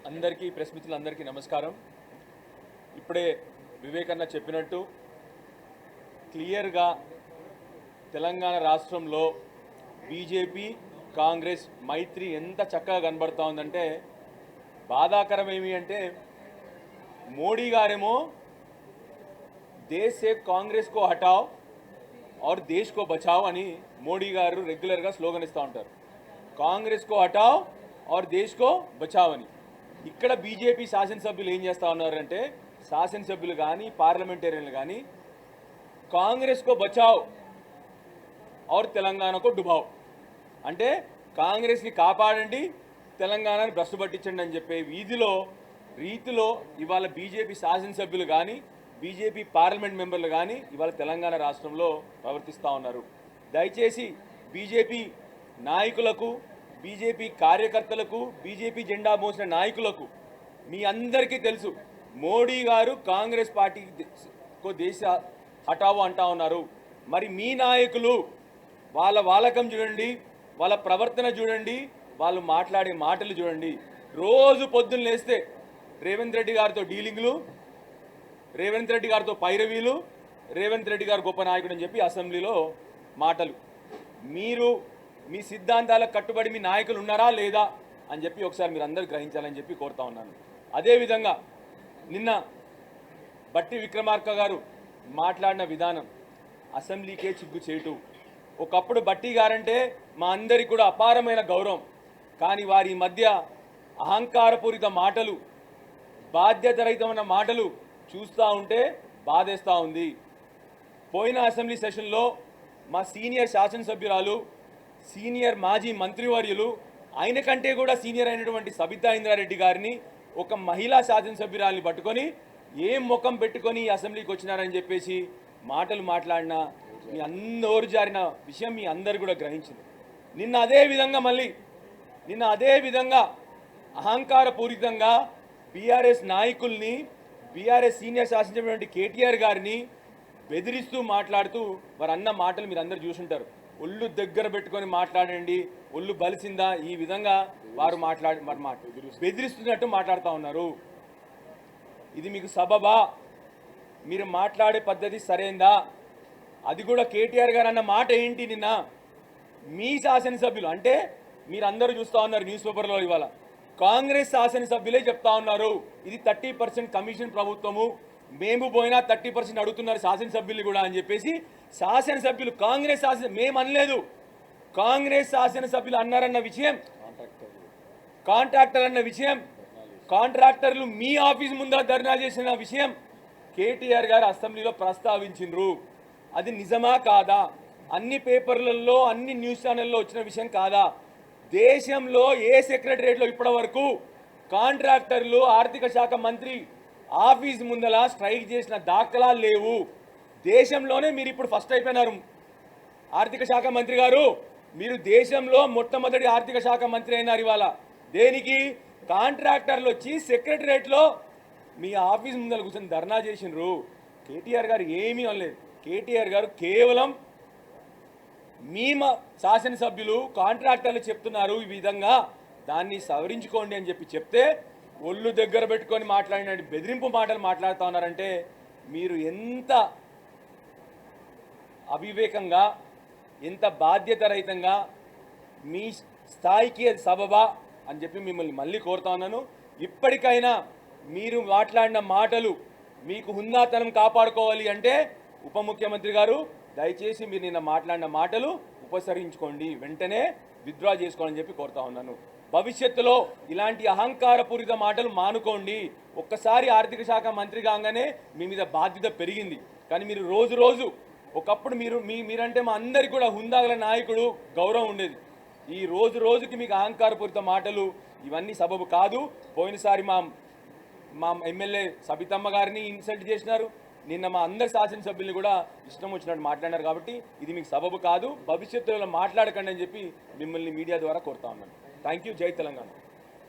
అందరికీ ప్రెస్ మిత్రులందరికీ నమస్కారం. ఇప్పుడే వివేకన్న చెప్పినట్టు క్లియర్గా తెలంగాణ రాష్ట్రంలో బీజేపీ కాంగ్రెస్ మైత్రి ఎంత చక్కగా కనబడతా ఉందంటే బాధాకరం ఏమి అంటే మోడీ గారేమో దేశ్ సే కాంగ్రెస్ కో హటావ్ और देश को बचाओ అని మోడీ గారు రెగ్యులర్గా స్లోగన్ ఇస్తూ ఉంటారు. కాంగ్రెస్ కో హటావ్ और देश को बचाओ అని. ఇక్కడ బీజేపీ శాసనసభ్యులు ఏం చేస్తూ ఉన్నారంటే శాసనసభ్యులు కానీ పార్లమెంటేరియన్లు కానీ కాంగ్రెస్ కో బచావ్ और తెలంగాణ కో డుబావ్ అంటే కాంగ్రెస్ని కాపాడండి తెలంగాణని భ్రష్టు పట్టించండి అని చెప్పే రీతిలో ఇవాళ బీజేపీ శాసనసభ్యులు కానీ బీజేపీ పార్లమెంట్ మెంబర్లు కానీ ఇవాళ తెలంగాణ రాష్ట్రంలో ప్రవర్తిస్తూ ఉన్నారు. దయచేసి బీజేపీ నాయకులకు బీజేపీ కార్యకర్తలకు బీజేపీ జెండా మోసిన నాయకులకు మీ అందరికీ తెలుసు మోడీ గారు కాంగ్రెస్ పార్టీకో దేశ హటావో అంటా ఉన్నారు. మరి మీ నాయకులు వాళ్ళ వాలకం చూడండి, వాళ్ళ ప్రవర్తన చూడండి, వాళ్ళు మాట్లాడే మాటలు చూడండి. రోజు పొద్దున్న లేస్తే రేవంత్ రెడ్డి గారితో డీలింగ్లు, రేవంత్ రెడ్డి గారితో పైరవీలు, రేవంత్ రెడ్డి గారు గొప్ప నాయకుడు అని చెప్పి అసెంబ్లీలో మాటలు. మీరు మీ సిద్ధాంతాలకు కట్టుబడి మీ నాయకులు ఉన్నారా లేదా అని చెప్పి ఒకసారి మీరు అందరూ గ్రహించాలని చెప్పి కోరుతా ఉన్నాను. అదేవిధంగా నిన్న బట్టి విక్రమార్క గారు మాట్లాడిన విధానం అసెంబ్లీకే చిగ్గు చేటు. ఒకప్పుడు బట్టి గారంటే మా అందరికీ కూడా అపారమైన గౌరవం. కానీ వారి మధ్య అహంకారపూరిత మాటలు, బాధ్యతారహితమైన మాటలు చూస్తూ ఉంటే బాధేస్తూ ఉంది. పోయిన అసెంబ్లీ సెషన్లో మా సీనియర్ శాసనసభ్యురాలు, సీనియర్ మాజీ మంత్రివర్యులు, ఆయన కంటే కూడా సీనియర్ అయినటువంటి సబితా ఇంద్రారెడ్డి గారిని ఒక మహిళా శాసనసభ్యురాలిని పట్టుకొని ఏం ముఖం పెట్టుకొని ఈ అసెంబ్లీకి వచ్చినారని చెప్పేసి మాటలు మాట్లాడిన మీ అందరూ జారిన విషయం మీ అందరు కూడా గ్రహించింది. నిన్న అదే విధంగా అహంకారపూరితంగా బీఆర్ఎస్ నాయకుల్ని, బీఆర్ఎస్ సీనియర్ శాసనసభ్యుడు కేటీఆర్ గారిని బెదిరిస్తూ మాట్లాడుతూ వారు అన్న మాటలు మీరు అందరు చూసుంటారు. ఒళ్ళు దగ్గర పెట్టుకొని మాట్లాడండి, ఒళ్ళు బలిసిందా, ఈ విధంగా వారు బెదిరిస్తున్నట్టు మాట్లాడుతూ ఉన్నారు. ఇది మీకు సబబా? మీరు మాట్లాడే పద్ధతి సరైందా? అది కూడా కేటీఆర్ గారు అన్న మాట ఏంటి? నిన్న మీ శాసనసభ్యులు అంటే మీరు అందరూ చూస్తూ ఉన్నారు న్యూస్ పేపర్లో, ఇవాళ కాంగ్రెస్ శాసనసభ్యులే చెప్తా ఉన్నారు ఇది 30% కమిషన్ ప్రభుత్వము, మేము పోయినా 30% అడుగుతున్నారు శాసనసభ్యులు కూడా అని చెప్పేసి శాసనసభ్యులు కాంగ్రెస్ మేము అనలేదు, కాంగ్రెస్ శాసనసభ్యులు అన్నారన్న విషయం, కాంట్రాక్టర్ అన్న విషయం, కాంట్రాక్టర్లు మీ ఆఫీస్ ముందర ధర్నా చేసిన విషయం కేటీఆర్ గారు అసెంబ్లీలో ప్రస్తావించిండ్రు. అది నిజమా కాదా? అన్ని పేపర్లలో అన్ని న్యూస్ ఛానల్లో వచ్చిన విషయం కాదా? దేశంలో ఏ సెక్రటరియట్లో ఇప్పటి వరకు కాంట్రాక్టర్లు ఆర్థిక శాఖ మంత్రి ఆఫీస్ ముందల స్ట్రైక్ చేసిన దాఖలాలు లేవు. దేశంలోనే మీరు ఇప్పుడు ఫస్ట్ అయిపోయినారు. ఆర్థిక శాఖ మంత్రి గారు, మీరు దేశంలో మొట్టమొదటి ఆర్థిక శాఖ మంత్రి అయినారు. ఇవాళ దేనికి? కాంట్రాక్టర్లు వచ్చి సెక్రటరియట్లో మీ ఆఫీస్ ముందర కూర్చొని ధర్నా చేసినారు. కేటీఆర్ గారు ఏమీ అనలేదు. కేటీఆర్ గారు కేవలం మీ శాసనసభ్యులు కాంట్రాక్టర్లు చెప్తున్నారు ఈ విధంగా, దాన్ని సవరించుకోండి అని చెప్తే ఒళ్ళు దగ్గర పెట్టుకొని మాట్లాడిన బెదిరింపు మాటలు మాట్లాడుతూ ఉన్నారంటే మీరు ఎంత అవివేకంగా, ఎంత బాధ్యతారహితంగా, మీ స్థాయికి అది సబబా అని చెప్పి మిమ్మల్ని మళ్ళీ కోరుతా ఉన్నాను. ఇప్పటికైనా మీరు మాట్లాడిన మాటలు మీకు హుందాతనం కాపాడుకోవాలి అంటే ఉప ముఖ్యమంత్రి గారు దయచేసి మీరు నిన్న మాట్లాడిన మాటలు ఉపసరించుకోండి, వెంటనే విత్డ్రా చేసుకోవాలని చెప్పి కోరుతా ఉన్నాను. భవిష్యత్తులో ఇలాంటి అహంకారపూరిత మాటలు మానుకోండి. ఒక్కసారి ఆర్థిక శాఖ మంత్రి కాగానే మీ మీద బాధ్యత పెరిగింది. కానీ మీరు రోజు ఒకప్పుడు మీరంటే మా అందరికీ కూడా హుందాగల నాయకుడు గౌరవం ఉండేది. ఈ రోజుకి మీకు అహంకారపూరిత మాటలు ఇవన్నీ సబబు కాదు. పోయినసారి మా ఎమ్మెల్యే సబితమ్మ గారిని ఇన్సల్ట్ చేసినారు. నిన్న మా అందరి శాసనసభ్యుల్ని కూడా ఇష్టం వచ్చినట్టు మాట్లాడినారు. కాబట్టి ఇది మీకు సబబు కాదు. భవిష్యత్తులో మాట్లాడకండి అని చెప్పి మిమ్మల్ని మీడియా ద్వారా కోరుతా ఉన్నాను. Thank you. జై తెలంగాణ.